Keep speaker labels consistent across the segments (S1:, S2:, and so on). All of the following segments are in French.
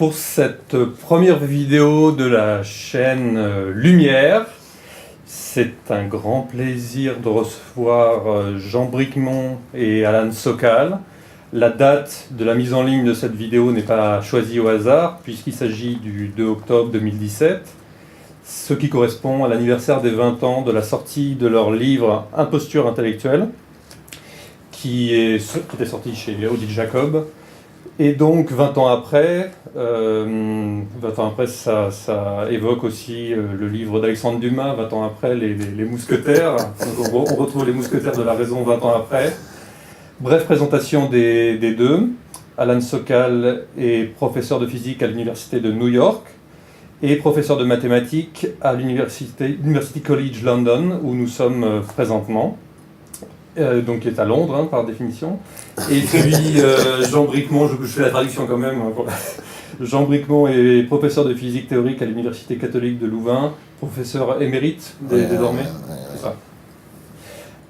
S1: pour cette première vidéo de la chaîne Lumière. C'est un grand plaisir de recevoir Jean Bricmont et Alan Sokal. La date de la mise en ligne de cette vidéo n'est pas choisie au hasard, puisqu'il s'agit du 2 octobre 2017, ce qui correspond à l'anniversaire des 20 ans de la sortie de leur livre Imposture intellectuelle, qui était sorti chez Odile Jacob. Et donc 20 ans après, ça évoque aussi le livre d'Alexandre Dumas, 20 ans après, les mousquetaires. Donc on retrouve les mousquetaires de la raison 20 ans après. Bref présentation des deux. Alan Sokal est professeur de physique à l'université de New York et professeur de mathématiques à l'University College London, où nous sommes présentement. Donc qui est à Londres, par définition. Et puis Jean Bricmont, je fais la traduction quand même. Jean Bricmont est professeur de physique théorique à l'Université catholique de Louvain, professeur émérite désormais. C'est ça.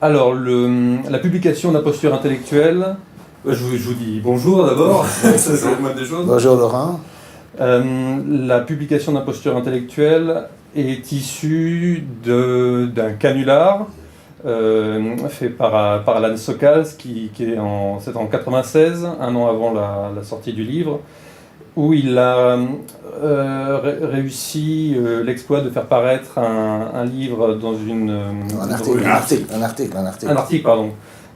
S1: Alors, la publication d'Imposture intellectuelle, je vous dis bonjour d'abord, c'est la moindre des choses.
S2: Bonjour Laurent.
S1: La publication d'Imposture intellectuelle est issue d'un canular fait par Alan Sokal, c'est en 1996, un an avant la sortie du livre, où il a réussi l'exploit de faire paraître un livre dans
S2: un article,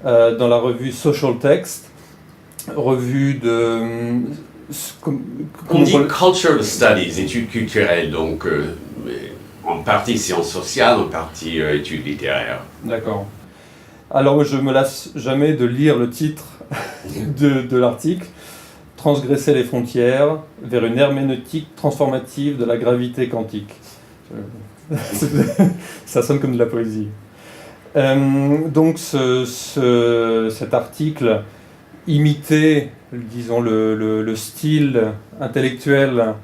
S1: dans la revue Social Text, revue de...
S3: On dit Cultural Studies, études culturelles, donc en partie sciences sociales, en partie études littéraires.
S1: D'accord. Alors je ne me lasse jamais de lire le titre de l'article, Transgresser les frontières vers une herméneutique transformative de la gravité quantique. Ça sonne comme de la poésie. Donc cet article imitait, disons, le style intellectuel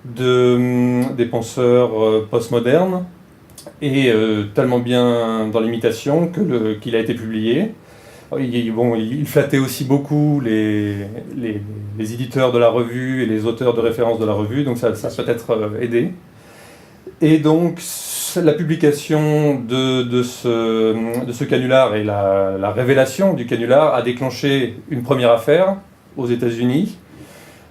S1: des penseurs postmodernes, et tellement bien dans l'imitation qu'il a été publié. Il flattait aussi beaucoup les éditeurs de la revue et les auteurs de référence de la revue, donc ça peut être aidé. Et donc la publication de ce canular et la révélation du canular a déclenché une première affaire aux États-Unis.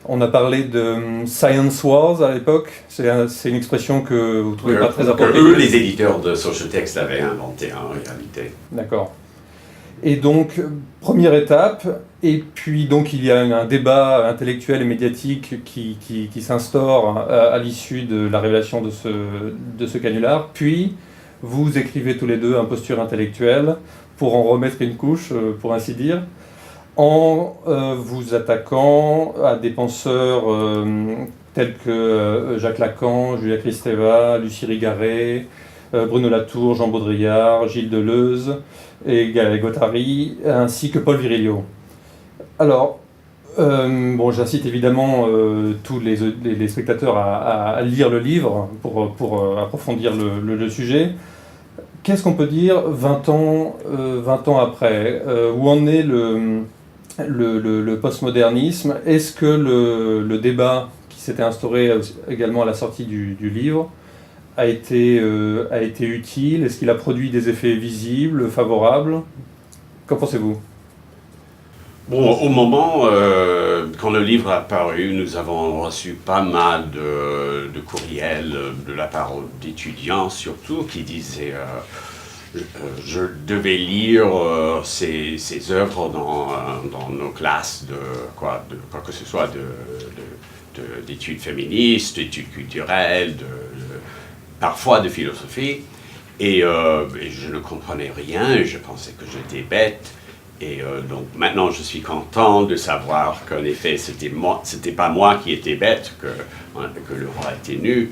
S1: On a parlé de Science Wars à l'époque, c'est une expression que vous ne trouvez pas très appropriée.
S3: Eux, les éditeurs de Social Text l'avaient inventé en réalité.
S1: D'accord. Et donc, première étape, et puis donc il y a un débat intellectuel et médiatique qui s'instaure à l'issue de la révélation de ce canular, puis vous écrivez tous les deux Imposture intellectuelle pour en remettre une couche, pour ainsi dire, en vous attaquant à des penseurs tels que Jacques Lacan, Julia Kristeva, Lucie Rigaret, Bruno Latour, Jean Baudrillard, Gilles Deleuze et Gaël Guattari, ainsi que Paul Virilio. Alors, j'incite évidemment tous les spectateurs à lire le livre pour approfondir le sujet. Qu'est-ce qu'on peut dire 20 ans après où en est le postmodernisme? Est-ce que le débat qui s'était instauré également à la sortie du livre a été utile? Est-ce qu'il a produit des effets visibles, favorables? Qu'en pensez-vous?
S3: Bon, au moment, quand le livre a paru, nous avons reçu pas mal de courriels de la part d'étudiants surtout qui disaient je devais lire ces œuvres dans nos classes de quoi que ce soit d'études féministes, d'études culturelles, parfois de philosophie, et je ne comprenais rien, et je pensais que j'étais bête, et donc maintenant je suis content de savoir qu'en effet c'était pas moi qui étais bête, que le roi était nu.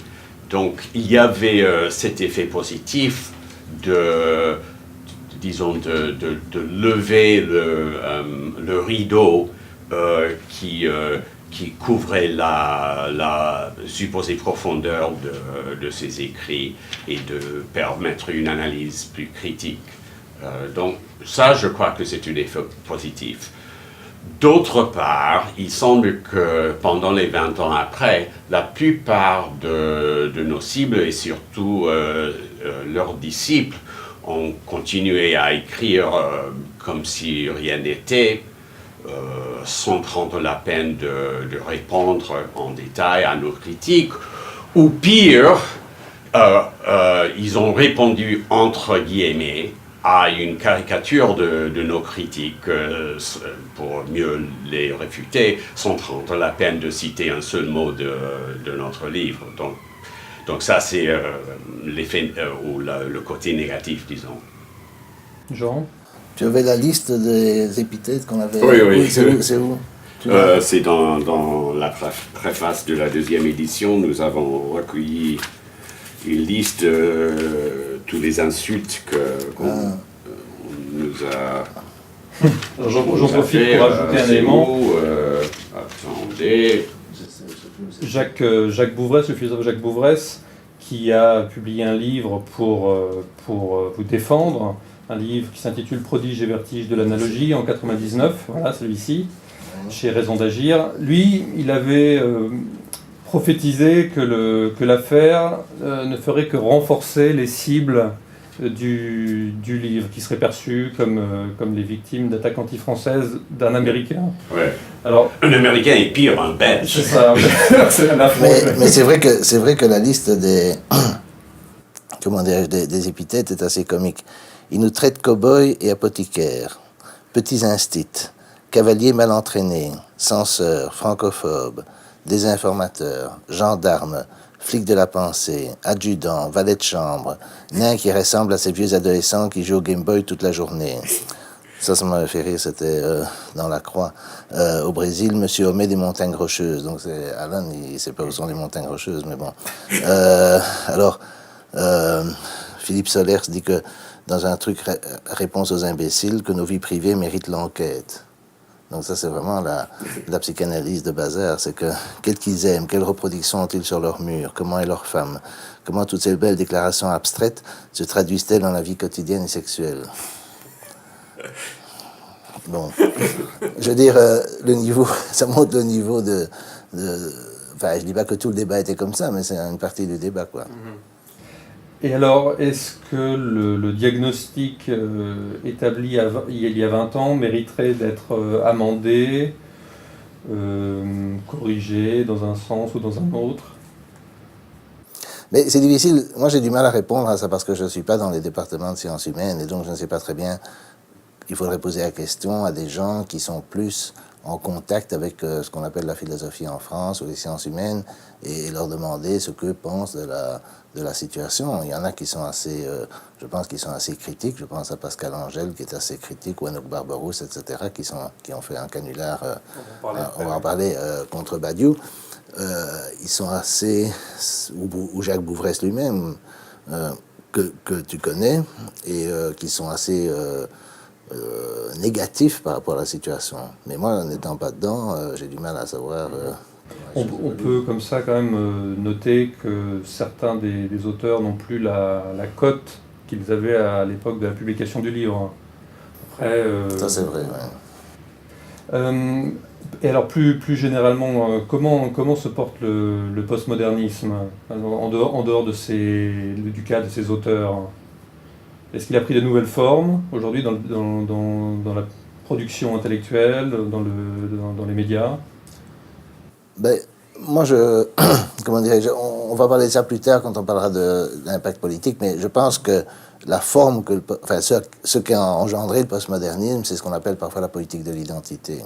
S3: Donc il y avait cet effet positif de lever le rideau qui couvrait la supposée profondeur de ses écrits et de permettre une analyse plus critique. Donc ça, je crois que c'est un effet positif. D'autre part, il semble que pendant les 20 ans après, la plupart de nos cibles, et surtout leurs disciples, ont continué à écrire comme si rien n'était, sans prendre la peine de répondre en détail à nos critiques, ou pire, ils ont répondu entre guillemets à une caricature de nos critiques pour mieux les réfuter, sans prendre la peine de citer un seul mot de notre livre. Donc ça, c'est l'effet ou le côté négatif, disons.
S1: Jean?
S2: Tu avais la liste des épithètes qu'on avait...
S3: Oui.
S2: C'est où
S3: C'est dans la préface de la 2e édition. Nous avons recueilli une liste de tous les insultes qu'on nous a...
S1: J'en profite pour ajouter un élément.
S3: Attendez...
S1: Jacques Bouvresse, le philosophe Jacques Bouvresse, qui a publié un livre pour vous défendre, un livre qui s'intitule Prodige et vertige de l'analogie en 99, voilà celui-ci, chez Raison d'agir. Lui, il avait prophétisé que l'affaire ne ferait que renforcer les cibles du livre, qui seraient perçues comme les victimes d'attaques anti-françaises d'un Américain.
S3: Ouais.
S1: Alors,
S3: un Américain est pire, un Belge.
S1: C'est ça.
S2: Mais c'est vrai que la liste des des épithètes est assez comique. Il nous traite cow-boys et apothicaires, petits instits, cavaliers mal entraînés, censeurs, francophobes, désinformateurs, gendarmes, flics de la pensée, adjudants, valets de chambre, nains qui ressemblent à ces vieux adolescents qui jouent au Game Boy toute la journée. Ça m'avait fait rire, c'était dans la Croix. Au Brésil, Monsieur Homais des montagnes rocheuses. Donc Alan, il ne sait pas où sont les montagnes rocheuses, mais bon. Alors, Philippe Solers dit que dans un truc Réponse aux imbéciles, que nos vies privées méritent l'enquête. Donc ça, c'est vraiment la psychanalyse de bazar. C'est que, qu'est-ce qu'ils aiment, quelles reproductions ont-ils sur leur mur, comment est leur femme, comment toutes ces belles déclarations abstraites se traduisent-elles dans la vie quotidienne et sexuelle. Bon, je veux dire, le niveau, ça montre le niveau enfin, je dis pas que tout le débat était comme ça, mais c'est une partie du débat, quoi.
S1: Et alors, est-ce que le diagnostic établi il y a 20 ans mériterait d'être amendé, corrigé dans un sens ou dans un autre?
S2: Mais c'est difficile. Moi, j'ai du mal à répondre à ça parce que je ne suis pas dans les départements de sciences humaines et donc je ne sais pas très bien. Il faudrait poser la question à des gens qui sont plus en contact avec ce qu'on appelle la philosophie en France ou les sciences humaines et leur demander ce qu'eux pensent de la situation. Il y en a qui sont assez, je pense qu'ils sont assez critiques. Je pense à Pascal Angèle qui est assez critique, ou Anouk Barberousse, etc., qui ont fait un canular, on va en parler, contre Badiou. Ils sont assez, ou Jacques Bouvresse lui-même, que tu connais, et qui sont assez négatifs par rapport à la situation. Mais moi, n'étant pas dedans, j'ai du mal à savoir...
S1: On peut comme ça quand même noter que certains des auteurs n'ont plus la cote qu'ils avaient à l'époque de la publication du livre. Après,
S2: ça c'est vrai, ouais.
S1: Et alors plus généralement, comment se porte le postmodernisme en dehors du cas de ces auteurs? Est-ce qu'il a pris de nouvelles formes aujourd'hui dans la production intellectuelle, dans les médias?
S2: Ben, moi, comment dirais-je, on va parler de ça plus tard quand on parlera de l'impact politique, mais je pense que la forme ce qui a engendré le postmodernisme, c'est ce qu'on appelle parfois la politique de l'identité.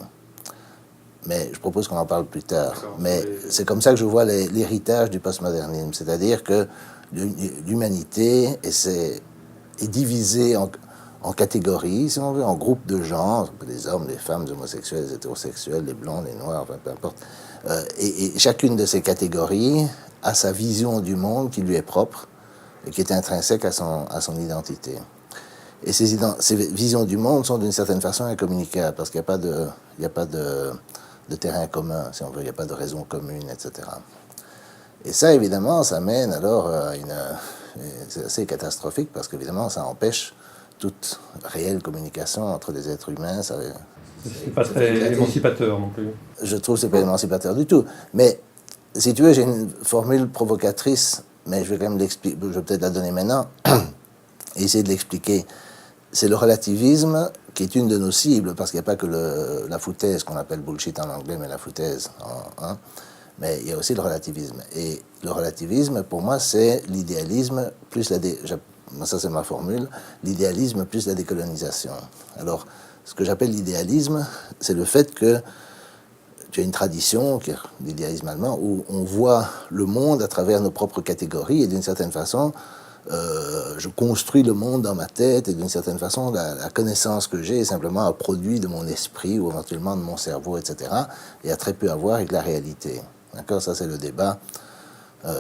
S2: Mais je propose qu'on en parle plus tard. Mais c'est comme ça que je vois l'héritage du postmodernisme, c'est-à-dire que l'humanité est divisée en catégories, si on veut, en groupes de gens, les hommes, les femmes, les homosexuels, les hétérosexuels, les blancs, les noirs, enfin, peu importe. Et chacune de ces catégories a sa vision du monde qui lui est propre et qui est intrinsèque à son identité. Et ces visions du monde sont d'une certaine façon incommunicables parce qu'il n'y a pas de terrain commun, si on veut, il n'y a pas de raison commune, etc. Et ça, évidemment, ça mène alors à c'est assez catastrophique parce qu'évidemment, ça empêche toute réelle communication entre des êtres humains.
S1: C'est pas très émancipateur non plus.
S2: Je trouve que c'est pas émancipateur du tout. Mais, si tu veux, j'ai une formule provocatrice, mais je vais quand même l'expliquer, je vais peut-être la donner maintenant, et essayer de l'expliquer. C'est le relativisme qui est une de nos cibles, parce qu'il n'y a pas que la foutaise qu'on appelle bullshit en anglais, mais la foutaise, hein, mais il y a aussi le relativisme. Et le relativisme, pour moi, c'est l'idéalisme plus ça c'est ma formule, l'idéalisme plus la décolonisation. Alors, ce que j'appelle l'idéalisme, c'est le fait que tu as une tradition, qui est l'idéalisme allemand, où on voit le monde à travers nos propres catégories, et d'une certaine façon, je construis le monde dans ma tête, et d'une certaine façon, la connaissance que j'ai est simplement un produit de mon esprit, ou éventuellement de mon cerveau, etc., et a très peu à voir avec la réalité. D'accord ? Ça, c'est le débat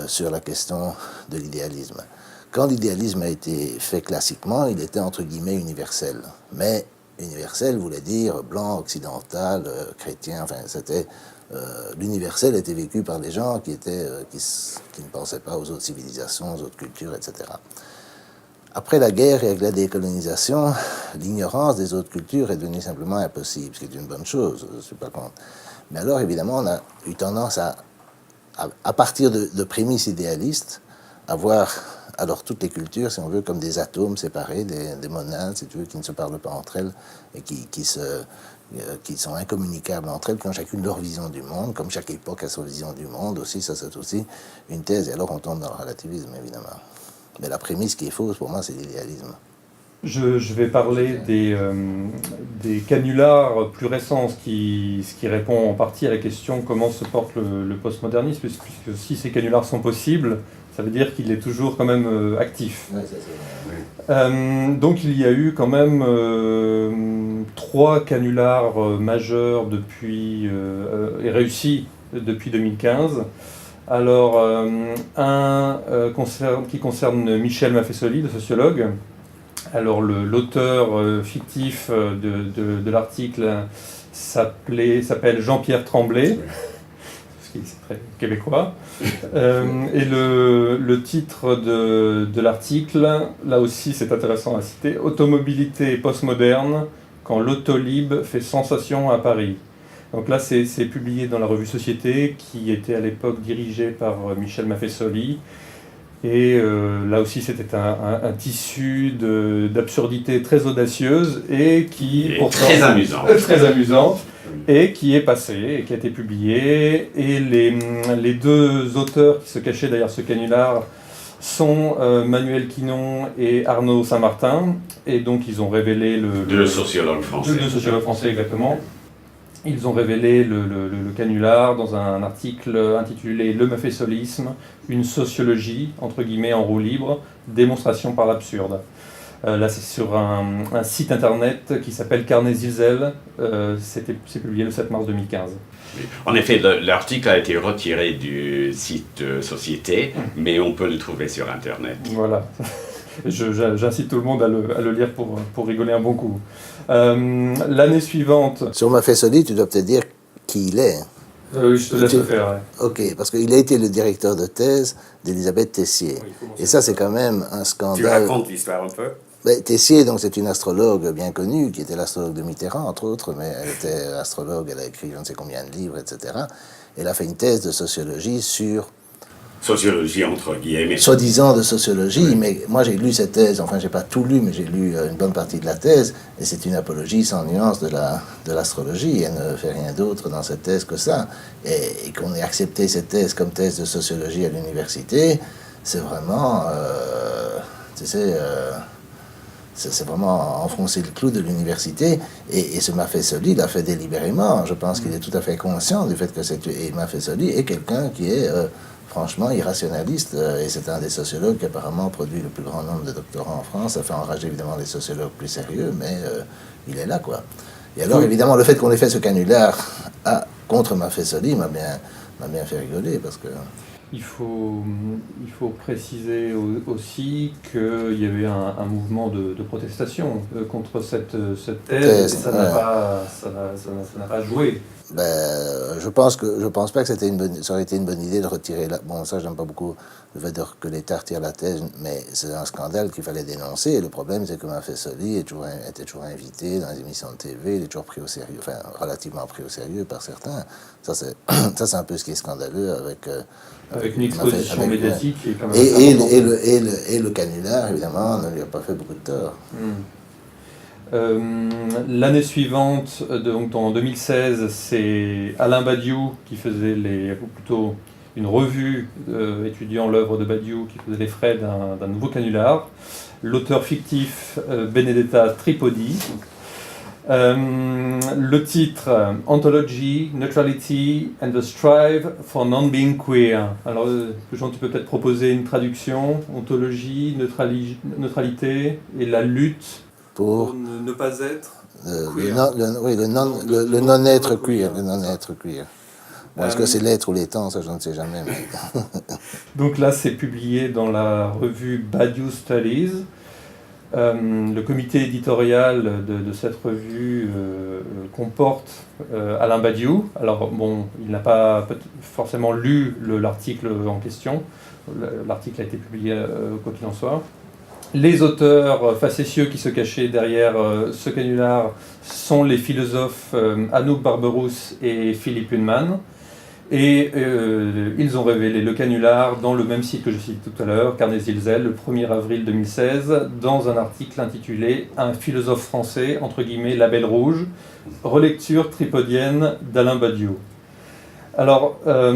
S2: sur la question de l'idéalisme. Quand l'idéalisme a été fait classiquement, il était entre guillemets universel. Mais universel voulait dire blanc, occidental, chrétien, enfin, c'était... l'universel était vécu par des gens qui ne pensaient pas aux autres civilisations, aux autres cultures, etc. Après la guerre et avec la décolonisation, l'ignorance des autres cultures est devenue simplement impossible, ce qui est une bonne chose, je ne suis pas contre. Mais alors, évidemment, on a eu tendance à partir de prémices idéalistes, à voir alors toutes les cultures, si on veut, comme des atomes séparés, des monades, si tu veux, qui ne se parlent pas entre elles et qui sont incommunicables entre elles, qui ont chacune leur vision du monde, comme chaque époque a sa vision du monde aussi, ça c'est aussi une thèse, et alors on tombe dans le relativisme, évidemment. Mais la prémisse qui est fausse, pour moi, c'est l'idéalisme.
S1: Je vais parler des canulars plus récents, ce qui répond en partie à la question comment se porte le postmodernisme, puisque si ces canulars sont possibles, ça veut dire qu'il est toujours quand même actif.
S2: Ouais, ça, c'est vrai.
S1: Donc il y a eu quand même 3 canulars majeurs depuis, et réussis depuis 2015. Alors, un qui concerne Michel Maffesoli, le sociologue. Alors l'auteur fictif de l'article s'appelle Jean-Pierre Tremblay, parce qu'il est très québécois. Et le titre de l'article, là aussi c'est intéressant à citer, Automobilité postmoderne, quand l'autolib fait sensation à Paris. Donc là c'est publié dans la revue Société, qui était à l'époque dirigée par Michel Maffesoli. Et là aussi, c'était un tissu d'absurdité très audacieuse et qui pourtant très amusante, et qui est passé et qui a été publié. Et les 2 auteurs qui se cachaient derrière ce canular sont Manuel Quinon et Arnaud Saint-Martin. Et donc, ils ont révélé
S3: Deux sociologues français.
S1: 2 sociologues français, exactement. Ils ont révélé le canular dans un article intitulé « Le Maffesolisme, une sociologie, entre guillemets en roue libre, démonstration par l'absurde ». Là, c'est sur un site internet qui s'appelle Carnet Zilzel. C'est publié le 7 mars 2015.
S3: En effet, l'article a été retiré du site Société, mais on peut le trouver sur Internet.
S1: Voilà. J'incite tout le monde à le lire pour rigoler un bon coup. L'année suivante...
S2: Sur Maffesoli, tu dois peut-être dire qui il est.
S1: Oui, je te laisse le faire. Ouais.
S2: Ok, parce qu'il a été le directeur de thèse d'Elisabeth Tessier. Oui, et ça, c'est quand même un scandale.
S4: Tu racontes l'histoire un peu?
S2: Tessier, donc, c'est une astrologue bien connue, qui était l'astrologue de Mitterrand, entre autres, mais elle était astrologue, elle a écrit je ne sais combien de livres, etc. Elle a fait une thèse de sociologie sur...
S3: Sociologie, entre guillemets.
S2: Soi-disant de sociologie, oui. Mais moi j'ai lu cette thèse, enfin j'ai pas tout lu, mais j'ai lu une bonne partie de la thèse, et c'est une apologie sans nuance de l'astrologie. Elle ne fait rien d'autre dans cette thèse que ça. Et qu'on ait accepté cette thèse comme thèse de sociologie à l'université, c'est vraiment, c'est vraiment enfoncer le clou de l'université. Et ce Maffesoli l'a fait délibérément. Je pense qu'il est tout à fait conscient du fait que Maffesoli est quelqu'un qui est... franchement irrationaliste, et c'est un des sociologues qui apparemment produit le plus grand nombre de doctorats en France. Ça fait enrager évidemment les sociologues plus sérieux, mais il est là, quoi. Et alors, évidemment, le fait qu'on ait fait ce canular contre Maffesoli m'a bien fait rigoler, parce que...
S1: il faut préciser aussi qu'il y avait un mouvement de protestation contre cette thèse, et ça n'a pas joué.
S2: Ben, je pense pas que ça aurait été une bonne idée de retirer la... Bon, ça, j'aime pas beaucoup le fait que l'État retire la thèse, mais c'est un scandale qu'il fallait dénoncer. Et le problème, c'est que Maffesoli était toujours invité dans les émissions de TV, il est toujours pris au sérieux, enfin, relativement pris au sérieux par certains. Ça, c'est un peu ce qui est scandaleux
S1: avec une exposition médiatique qui est quand même
S2: et le canular, évidemment, ne lui a pas fait beaucoup de tort.
S1: L'année suivante, donc en 2016, c'est Alain Badiou qui faisait ou plutôt une revue étudiant l'œuvre de Badiou qui faisait les frais d'un nouveau canular. L'auteur fictif Benedetta Tripodi. Le titre Ontology, Neutrality and the Strive for Non-Being Queer. Alors, Jean, tu peux peut-être proposer une traduction. Ontologie, neutralité et la lutte pour ne pas être
S2: le non-être queer. Le non-être queer. Bon, est-ce que c'est l'être ou l'étant, ça je ne sais jamais. Mais...
S1: Donc là, c'est publié dans la revue Badiou Studies. Le comité éditorial de cette revue comporte Alain Badiou. Alors bon, il n'a pas forcément lu l'article en question. L'article a été publié quoi qu'il en soit. Les auteurs facétieux qui se cachaient derrière ce canular sont les philosophes Anouk Barberousse et Philippe Hunman. Et ils ont révélé le canular dans le même site que je cite tout à l'heure, Carnet-Zilzel, le 1er avril 2016, dans un article intitulé « Un philosophe français, entre guillemets, label rouge, relecture tripodienne d'Alain Badiou ». Alors, la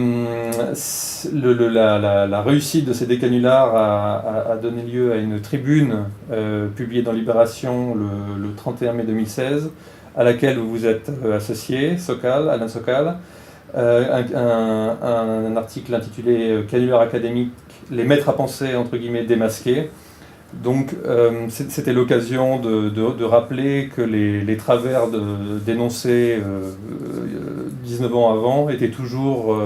S1: réussite de ces deux canulars a donné lieu à une tribune publiée dans Libération le 31 mai 2016, à laquelle vous vous êtes associé, Alain Sokal. Un article intitulé Canular académique, les maîtres à penser, entre guillemets, démasqués. Donc, c'était l'occasion de rappeler que les travers dénoncés 19 ans avant étaient toujours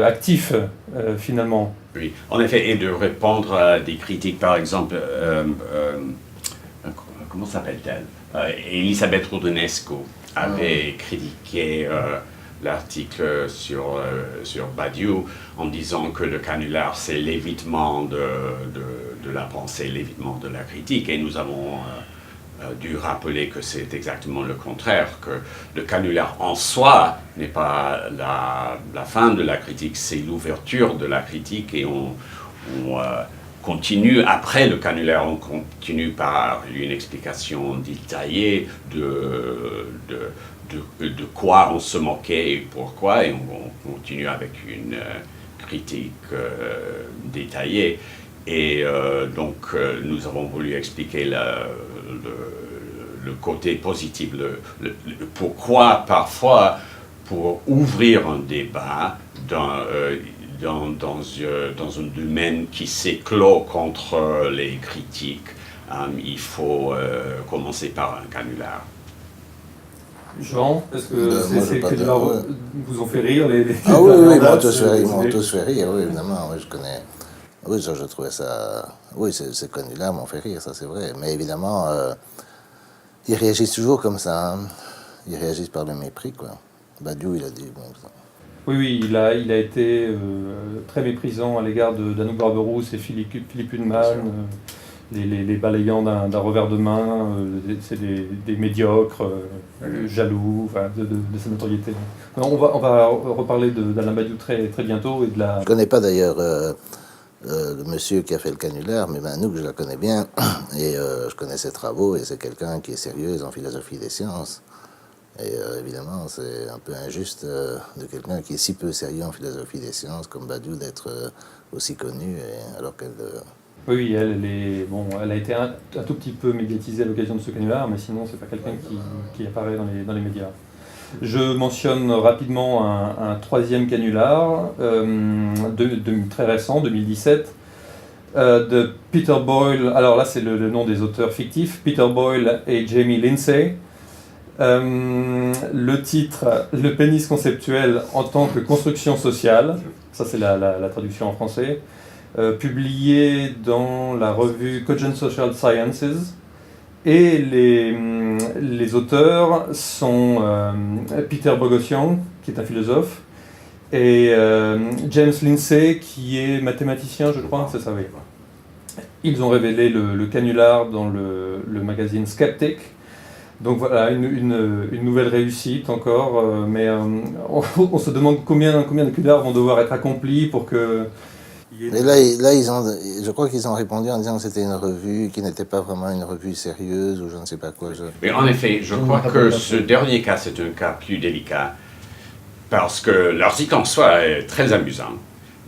S1: actifs, finalement.
S3: Oui, en effet, et de répondre à des critiques, par exemple, comment s'appelle-t-elle Elisabeth Roudonescu avait critiqué l'article sur Badiou en disant que le canular c'est l'évitement de la pensée, l'évitement de la critique, et nous avons dû rappeler que c'est exactement le contraire, que le canular en soi n'est pas la fin de la critique, c'est l'ouverture de la critique, et on continue après le canular, on continue par une explication détaillée de quoi on se moquait et pourquoi, et on continue avec une critique détaillée. Et donc nous avons voulu expliquer le côté positif, pourquoi parfois, pour ouvrir un débat dans un domaine qui s'éclot contre les critiques, il faut commencer par un canular.
S1: Jean, est-ce que ces canulars vous ont fait rire
S2: Ah oui, ils m'ont tous fait rire, oui, évidemment, oui, je connais. Oui, ça, je trouvais ça... Oui, ces canulars m'ont fait rire, ça c'est vrai. Mais évidemment, ils réagissent toujours comme ça, hein. Ils réagissent par le mépris, quoi. Badiou, il a dit... Bon, ça.
S1: Oui, il a été très méprisant à l'égard d'Anouk Barberousse et Philippe Hunman, les balayant d'un revers de main, c'est des médiocres, jaloux, enfin, de sa notoriété. On va reparler d'Alain Badiou très, très bientôt. Je
S2: ne connais pas d'ailleurs le monsieur qui a fait le canular, mais Anouk, je la connais bien, et je connais ses travaux, et c'est quelqu'un qui est sérieux en philosophie des sciences. Et évidemment, c'est un peu injuste de quelqu'un qui est si peu sérieux en philosophie des sciences comme Badiou d'être aussi connu, alors qu'elle...
S1: Oui, elle a été un tout petit peu médiatisée à l'occasion de ce canular, mais sinon, c'est pas quelqu'un qui apparaît dans les médias. Je mentionne rapidement un troisième canular, très récent, 2017, de Peter Boyle. Alors là, c'est le nom des auteurs fictifs, Peter Boyle et Jamie Lindsay. Le titre, le pénis conceptuel en tant que construction sociale, ça c'est la traduction en français, publié dans la revue Cogent Social Sciences. Et les auteurs sont Peter Boghossian, qui est un philosophe, et James Lindsay, qui est mathématicien, je crois, c'est ça, oui. Ils ont révélé le canular dans le magazine Skeptic. Donc voilà, une nouvelle réussite encore, mais on se demande combien de canulars vont devoir être accomplis pour que...
S2: Mais je crois qu'ils ont répondu en disant que c'était une revue qui n'était pas vraiment une revue sérieuse ou je ne sais pas quoi.
S3: Mais en effet, je crois que ce dernier cas, c'est un cas plus délicat, parce que l'article en soi est très amusant,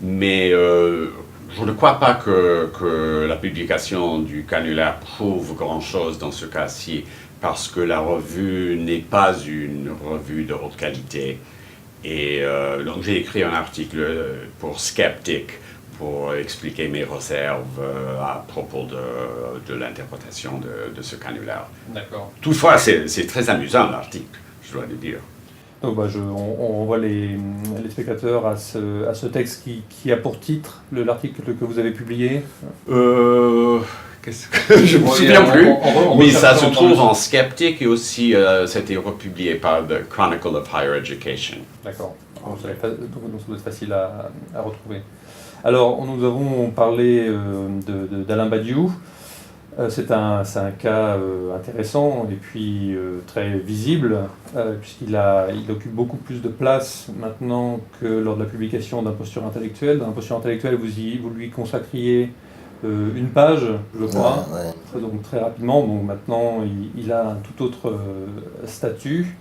S3: mais je ne crois pas que la publication du canular prouve grand-chose dans ce cas-ci, parce que la revue n'est pas une revue de haute qualité. Et donc j'ai écrit un article pour Skeptic pour expliquer mes réserves à propos de l'interprétation de ce canular.
S1: D'accord.
S3: Toutefois, c'est très amusant l'article, je dois le dire.
S1: Donc on renvoie les spectateurs à ce texte qui a pour titre l'article que vous avez publié.
S3: Qu'est-ce que je ne me souviens plus, mais ça se trouve en Skeptic et aussi c'était republié par The Chronicle of Higher Education.
S1: D'accord, donc ça doit être facile à retrouver. Alors nous avons parlé d'Alain Badiou. C'est un cas intéressant et puis très visible, puisqu'il occupe beaucoup plus de place maintenant que lors de la publication d'Imposture intellectuelle. Dans Imposture intellectuelle, vous lui consacriez une page, je crois, ouais. Donc très rapidement. Bon, maintenant, il a un tout autre statut.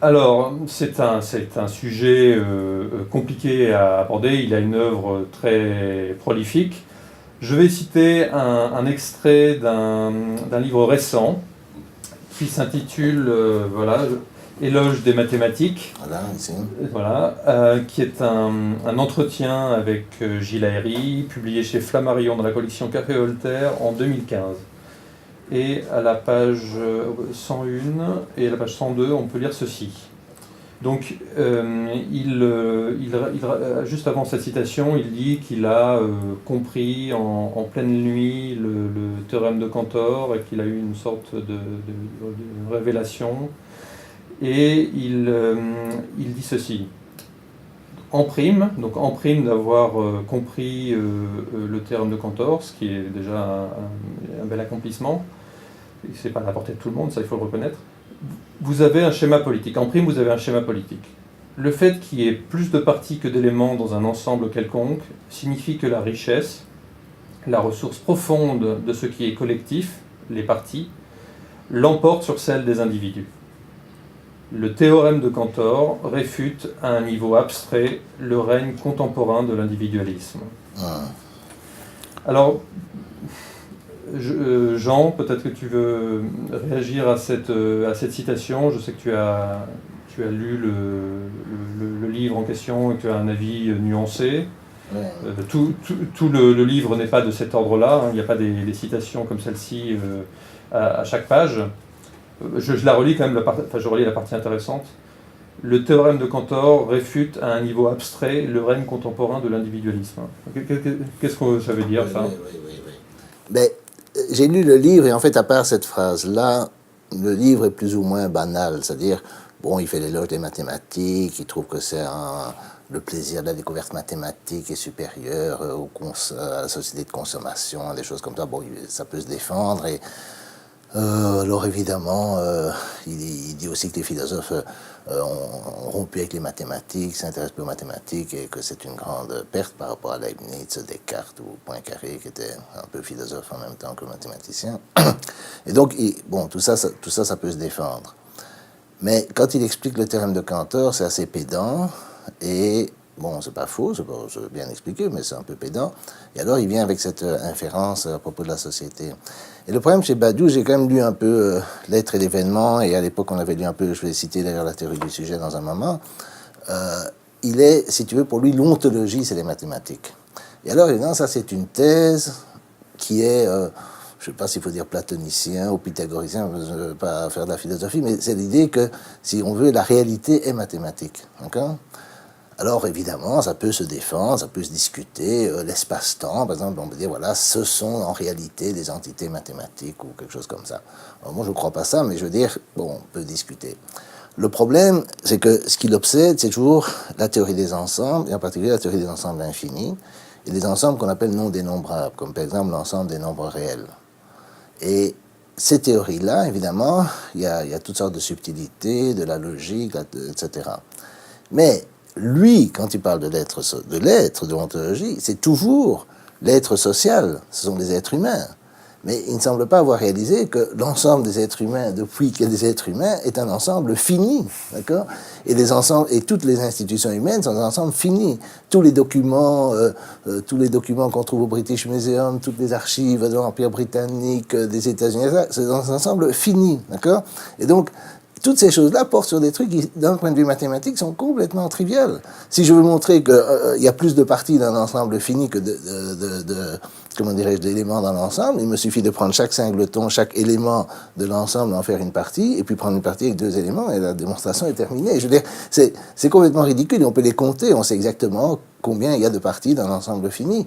S1: Alors, c'est un sujet compliqué à aborder. Il a une œuvre très prolifique. Je vais citer un extrait d'un livre récent qui s'intitule Éloge des mathématiques, qui est un entretien avec Gilles Aéry, publié chez Flammarion dans la collection Café Voltaire en 2015. Et à la page 101 et à la page 102, on peut lire ceci. Donc, juste avant cette citation, il dit qu'il a compris en pleine nuit le théorème de Cantor et qu'il a eu une sorte de révélation. Et il dit ceci. En prime d'avoir compris le théorème de Cantor, ce qui est déjà un bel accomplissement. C'est pas à la portée de tout le monde, ça il faut le reconnaître. Vous avez un schéma politique. En prime, vous avez un schéma politique. Le fait qu'il y ait plus de parties que d'éléments dans un ensemble quelconque signifie que la richesse, la ressource profonde de ce qui est collectif, les parties, l'emporte sur celle des individus. Le théorème de Cantor réfute à un niveau abstrait le règne contemporain de l'individualisme. Alors, Jean, peut-être que tu veux réagir à cette citation. Je sais que tu as lu le livre en question et que tu as un avis nuancé. Ouais. Tout le livre n'est pas de cet ordre-là. Il n'y a pas des citations comme celle-ci à chaque page. Je la relis quand même, je relis la partie intéressante. Le théorème de Cantor réfute à un niveau abstrait le règne contemporain de l'individualisme. Qu'est-ce que ça veut dire, ça ?
S2: Mais j'ai lu le livre et en fait, à part cette phrase-là, le livre est plus ou moins banal. C'est-à-dire, bon, il fait l'éloge des mathématiques, il trouve que le plaisir de la découverte mathématique est supérieur à la société de consommation, des choses comme ça. Bon, ça peut se défendre et... alors évidemment, il dit aussi que les philosophes ont rompu avec les mathématiques, s'intéressent plus aux mathématiques et que c'est une grande perte par rapport à Leibniz, Descartes ou Poincaré qui était un peu philosophe en même temps que mathématicien. Et donc, tout ça peut se défendre. Mais quand il explique le théorème de Cantor, c'est assez pédant et... Bon, c'est pas faux, c'est bien expliqué, mais c'est un peu pédant. Et alors, il vient avec cette inférence à propos de la société. Et le problème chez Badiou, j'ai quand même lu un peu L'être et l'événement, et à l'époque, on avait lu un peu, je vais citer d'ailleurs la théorie du sujet dans un moment. Il est, si tu veux, pour lui, l'ontologie, c'est les mathématiques. Et alors, évidemment, ça, c'est une thèse qui est, je ne sais pas s'il faut dire platonicien ou pythagoricien, je ne veux pas faire de la philosophie, mais c'est l'idée que, si on veut, la réalité est mathématique. D'accord ? Alors évidemment, ça peut se défendre, ça peut se discuter. L'espace-temps, par exemple, on peut dire, voilà, ce sont en réalité des entités mathématiques ou quelque chose comme ça. Alors, moi, je ne crois pas ça, mais je veux dire, bon, on peut discuter. Le problème, c'est que ce qui l'obsède, c'est toujours la théorie des ensembles, et en particulier la théorie des ensembles infinis, et des ensembles qu'on appelle non dénombrables, comme par exemple l'ensemble des nombres réels. Et ces théories-là, évidemment, il y a toutes sortes de subtilités, de la logique, etc. Mais lui, quand il parle de l'être, de l'ontologie, c'est toujours l'être social, ce sont les êtres humains. Mais il ne semble pas avoir réalisé que l'ensemble des êtres humains, depuis qu'il y a des êtres humains, est un ensemble fini, d'accord ? Et toutes les institutions humaines sont un ensemble fini. Tous les documents qu'on trouve au British Museum, toutes les archives de l'Empire britannique, des États-Unis, c'est un ensemble fini, d'accord ? Et donc, toutes ces choses-là portent sur des trucs qui, d'un point de vue mathématique, sont complètement triviales. Si je veux montrer qu'il y a plus de parties d'un ensemble fini que d'éléments dans l'ensemble, il me suffit de prendre chaque singleton, chaque élément de l'ensemble, en faire une partie, et puis prendre une partie avec 2 éléments, et la démonstration est terminée. Je veux dire, c'est complètement ridicule, et on peut les compter, on sait exactement combien il y a de parties dans l'ensemble fini.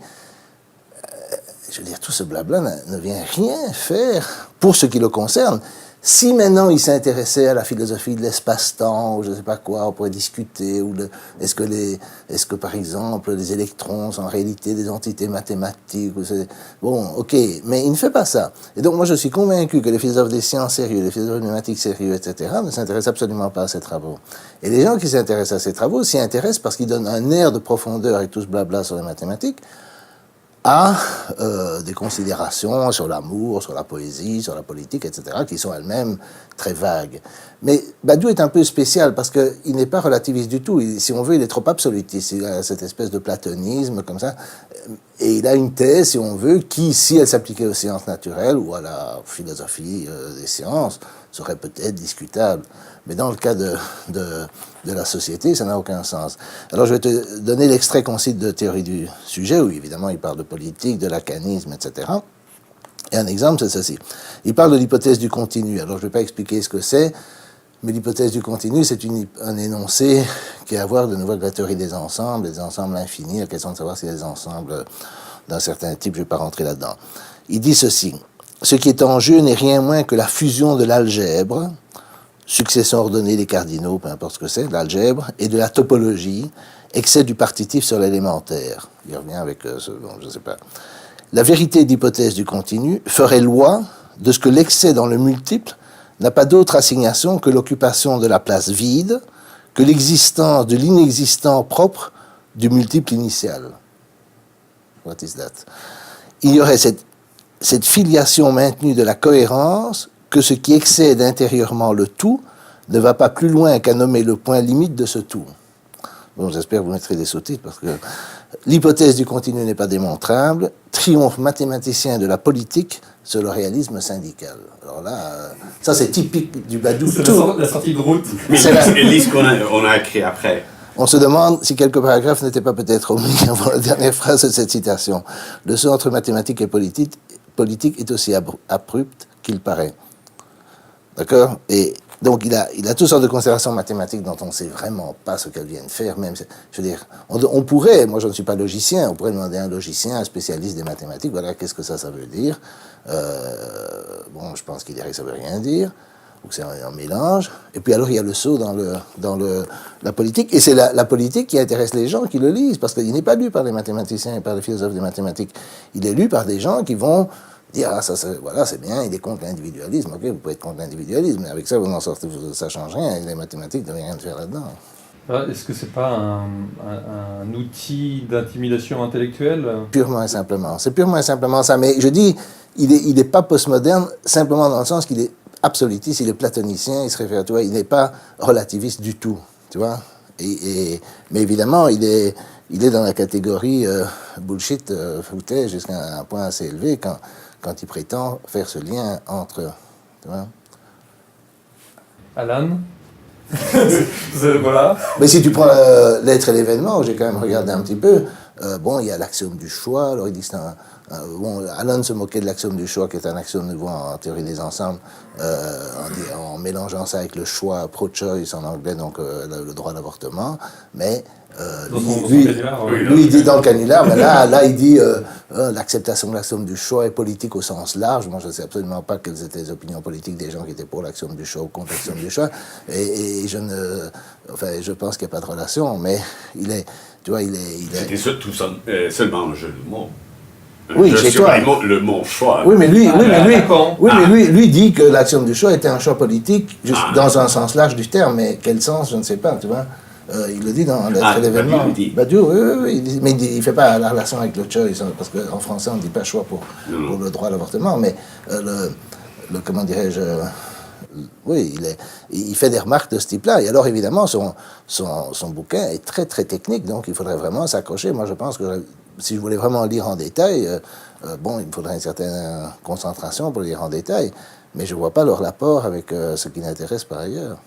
S2: Je veux dire, tout ce blabla ne vient rien faire pour ce qui le concerne. Si maintenant il s'intéressait à la philosophie de l'espace-temps, ou je ne sais pas quoi, on pourrait discuter, ou est-ce que par exemple les électrons sont en réalité des entités mathématiques, bon, ok, mais il ne fait pas ça. Et donc moi je suis convaincu que les philosophes des sciences sérieux, les philosophes mathématiques sérieux, etc., ne s'intéressent absolument pas à ces travaux. Et les gens qui s'intéressent à ces travaux s'y intéressent parce qu'ils donnent un air de profondeur et tout ce blabla sur les mathématiques, à des considérations sur l'amour, sur la poésie, sur la politique, etc., qui sont elles-mêmes très vagues. Mais Badiou est un peu spécial parce qu'il n'est pas relativiste du tout. Si on veut, il est trop absolutiste. Il a cette espèce de platonisme comme ça. Et il a une thèse, si on veut, qui, si elle s'appliquait aux sciences naturelles ou à la philosophie des sciences, serait peut-être discutable. Mais dans le cas de la société, ça n'a aucun sens. Alors je vais te donner l'extrait qu'on cite de Théorie du sujet, où évidemment il parle de politique, de lacanisme, etc. Et un exemple, c'est ceci. Il parle de l'hypothèse du continu. Alors je ne vais pas expliquer ce que c'est, mais l'hypothèse du continu, c'est un énoncé qui a à voir de nouveau avec la théorie des ensembles infinis, la question de savoir si les ensembles d'un certain type, je ne vais pas rentrer là-dedans. Il dit ceci. Ce qui est en jeu n'est rien moins que la fusion de l'algèbre, succession ordonnée des cardinaux, peu importe ce que c'est, l'algèbre, et de la topologie, excès du partitif sur l'élémentaire. Il revient avec je ne sais pas. La vérité d'hypothèse du continu ferait loi de ce que l'excès dans le multiple n'a pas d'autre assignation que l'occupation de la place vide, que l'existence de l'inexistant propre du multiple initial. What is that? Il y aurait cette filiation maintenue de la cohérence que ce qui excède intérieurement le tout ne va pas plus loin qu'à nommer le point limite de ce tout. Bon, j'espère que vous mettrez des sous-titres parce que l'hypothèse du continu n'est pas démontrable. Triomphe mathématicien de la politique sur le réalisme syndical. Alors là, ça c'est typique du Badiou.
S1: C'est la sortie de route.
S3: Mais lis ce qu'on a écrit après.
S2: On se demande si quelques paragraphes n'étaient pas peut-être omis avant la dernière phrase de cette citation. Le saut entre mathématiques et politique est aussi abrupt qu'il paraît. D'accord ? Et donc il a toutes sortes de considérations mathématiques dont on ne sait vraiment pas ce qu'elles viennent faire. Même, je veux dire, on pourrait, moi je ne suis pas logicien, on pourrait demander à un logicien, un spécialiste des mathématiques, voilà, qu'est-ce que ça veut dire. Bon, je pense qu'il dirait que ça ne veut rien dire, ou que c'est un mélange. Et puis alors il y a le saut dans la politique, et c'est la politique qui intéresse les gens qui le lisent, parce qu'il n'est pas lu par les mathématiciens et par les philosophes des mathématiques. Il est lu par des gens qui vont dire, voilà, c'est bien, il est contre l'individualisme. Ok, vous pouvez être contre l'individualisme, mais avec ça, vous n'en sortez, ça ne change rien. Les mathématiques n'ont rien de faire là-dedans.
S1: Est-ce que c'est pas un outil d'intimidation intellectuelle ?
S2: Purement et simplement. C'est purement et simplement ça. Mais je dis, il est pas postmoderne, simplement dans le sens qu'il est absolutiste, il est platonicien, il se réfère à toi, il n'est pas relativiste du tout, tu vois. Mais évidemment, il est dans la catégorie bullshit, foutais, jusqu'à un point assez élevé quand il prétend faire ce lien entre, tu vois.
S1: Alan. Voilà.
S2: Mais si tu prends l'être et l'événement, j'ai quand même regardé un petit peu, Bon, il y a l'axiome du choix. Alors, il dit que bon, Allen se moquait de l'axiome du choix, qui est un axiome nouveau en théorie des ensembles, en mélangeant ça avec le choix pro-choice en anglais, donc le droit d'avortement. Mais lui, il dit dans le canular, mais là, il dit l'acceptation de l'axiome du choix est politique au sens large. Moi, je ne sais absolument pas quelles étaient les opinions politiques des gens qui étaient pour l'axiome du choix ou contre l'axiome du choix. Et je pense qu'il n'y a pas de relation, mais il est, tu vois, il est...
S3: C'était seulement un jeu de mots.
S2: Oui, chez toi.
S3: Le mot choix.
S2: Oui, mais lui dit que l'axiome du choix était un choix politique, dans un sens large du terme, mais quel sens, je ne sais pas, tu vois. Il le dit dans l'événement. Badiou, oui, mais il ne fait pas la relation avec le choice, parce qu'en français, on ne dit pas choix pour le droit à l'avortement, mais comment dirais-je, oui, il fait des remarques de ce type-là. Et alors, évidemment, son bouquin est très, très technique, donc il faudrait vraiment s'accrocher. Moi, je pense que si je voulais vraiment lire en détail, bon, il me faudrait une certaine concentration pour lire en détail, mais je ne vois pas le rapport avec ce qui m'intéresse par ailleurs.